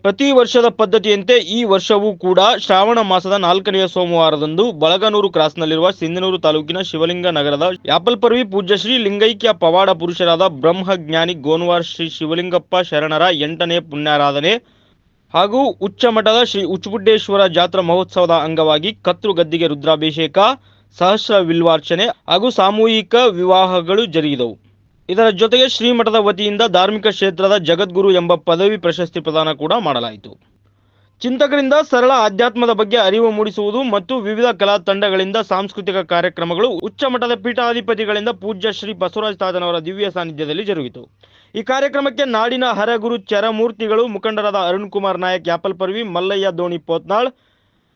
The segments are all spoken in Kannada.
ಪ್ರತಿ ವರ್ಷದ ಪದ್ಧತಿಯಂತೆ ಈ ವರ್ಷವೂ ಕೂಡ ಶ್ರಾವಣ ಮಾಸದ 4ನೆಯ ಸೋಮವಾರದಂದು ಬಳಗನೂರು ಕ್ರಾಸ್ನಲ್ಲಿರುವ ಸಿಂಧನೂರು ತಾಲೂಕಿನ ಶಿವಲಿಂಗ ನಗರದ ಯಾಪಲ್ಪರ್ವಿ ಪೂಜ್ಯ ಶ್ರೀ ಲಿಂಗೈಕ್ಯ ಪವಾಡ ಪುರುಷರಾದ ಬ್ರಹ್ಮಜ್ಞಾನಿ ಗೋನ್ವಾರ್ ಶ್ರೀ ಶಿವಲಿಂಗಪ್ಪ ಶರಣರ 8ನೇ ಪುಣ್ಯಾರಾಧನೆ ಹಾಗೂ ಉಚ್ಚಮಠದ ಶ್ರೀ ಉಚ್ಚುಗುಡ್ಡೇಶ್ವರ ಜಾತ್ರಾ ಮಹೋತ್ಸವದ ಅಂಗವಾಗಿ ಕತ್ರು ಗದ್ದಿಗೆ ರುದ್ರಾಭಿಷೇಕ, ಸಹಸ್ರ ವಿಲ್ವಾರ್ಚನೆ ಹಾಗೂ ಸಾಮೂಹಿಕ ವಿವಾಹಗಳು ಜರುಗಿದವು. ಇದರ ಜೊತೆಗೆ ಶ್ರೀಮಠದ ವತಿಯಿಂದ ಧಾರ್ಮಿಕ ಕ್ಷೇತ್ರದ ಜಗದ್ಗುರು ಎಂಬ ಪದವಿ ಪ್ರಶಸ್ತಿ ಪ್ರದಾನ ಕೂಡ ಮಾಡಲಾಯಿತು. ಚಿಂತಕರಿಂದ ಸರಳ ಆಧ್ಯಾತ್ಮದ ಬಗ್ಗೆ ಅರಿವು ಮೂಡಿಸುವುದು ಮತ್ತು ವಿವಿಧ ಕಲಾ ತಂಡಗಳಿಂದ ಸಾಂಸ್ಕೃತಿಕ ಕಾರ್ಯಕ್ರಮಗಳು ಉಚ್ಚಮಠದ ಪೀಠಾಧಿಪತಿಗಳಿಂದ ಪೂಜ್ಯ ಶ್ರೀ ಬಸವರಾಜ ತಾತನವರ ದಿವ್ಯ ಸಾನ್ನಿಧ್ಯದಲ್ಲಿ ಜರುಗಿತು. ಈ ಕಾರ್ಯಕ್ರಮಕ್ಕೆ ನಾಡಿನ ಹರಗುರು ಚರಮೂರ್ತಿಗಳು, ಮುಖಂಡರಾದ ಅರುಣ್ ಕುಮಾರ್ ನಾಯಕ್ ಯಾಪಲ್ಪರ್ವಿ, ಮಲ್ಲಯ್ಯ ದೋಣಿ ಪೋತ್ನಾಳ್,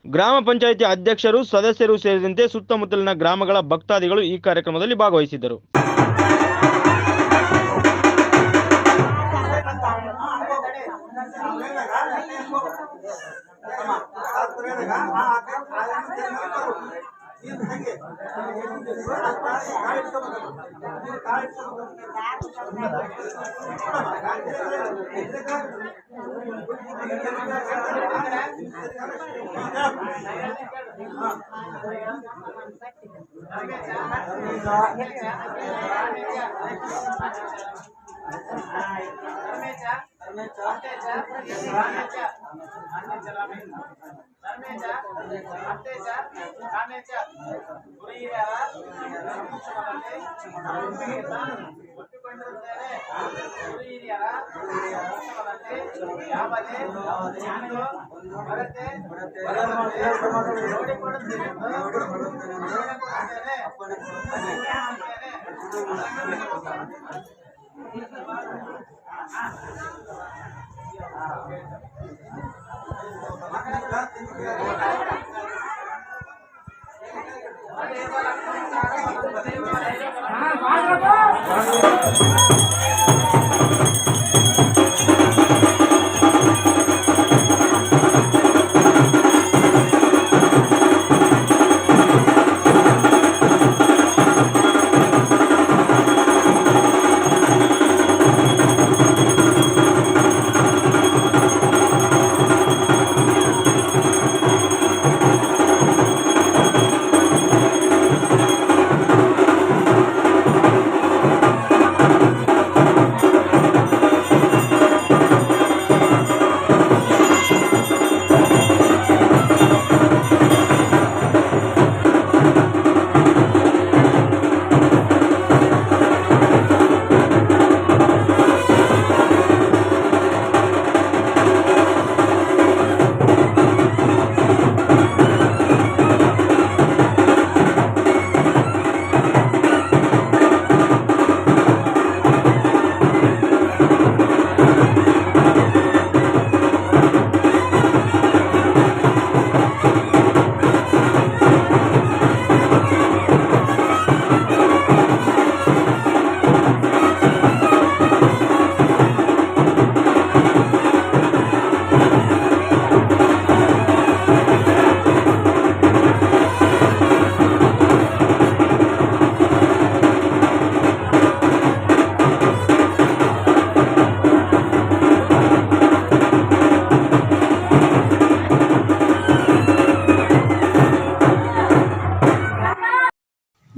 ಗ್ರಾಮ ಪಂಚಾಯಿತಿ ಅಧ್ಯಕ್ಷರು, ಸದಸ್ಯರು ಸೇರಿದಂತೆ ಸುತ್ತಮುತ್ತಲಿನ ಗ್ರಾಮಗಳ ಭಕ್ತಾದಿಗಳು ಈ ಕಾರ್ಯಕ್ರಮದಲ್ಲಿ ಭಾಗವಹಿಸಿದ್ದರು.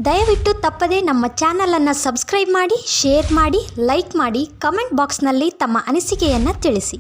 ದಯವಿಟ್ಟು ತಪ್ಪದೇ ನಮ್ಮ ಚಾನಲನ್ನು ಸಬ್ಸ್ಕ್ರೈಬ್ ಮಾಡಿ, ಶೇರ್ ಮಾಡಿ, ಲೈಕ್ ಮಾಡಿ, ಕಮೆಂಟ್ ಬಾಕ್ಸ್ನಲ್ಲಿ ತಮ್ಮ ಅನಿಸಿಕೆಯನ್ನು ತಿಳಿಸಿ.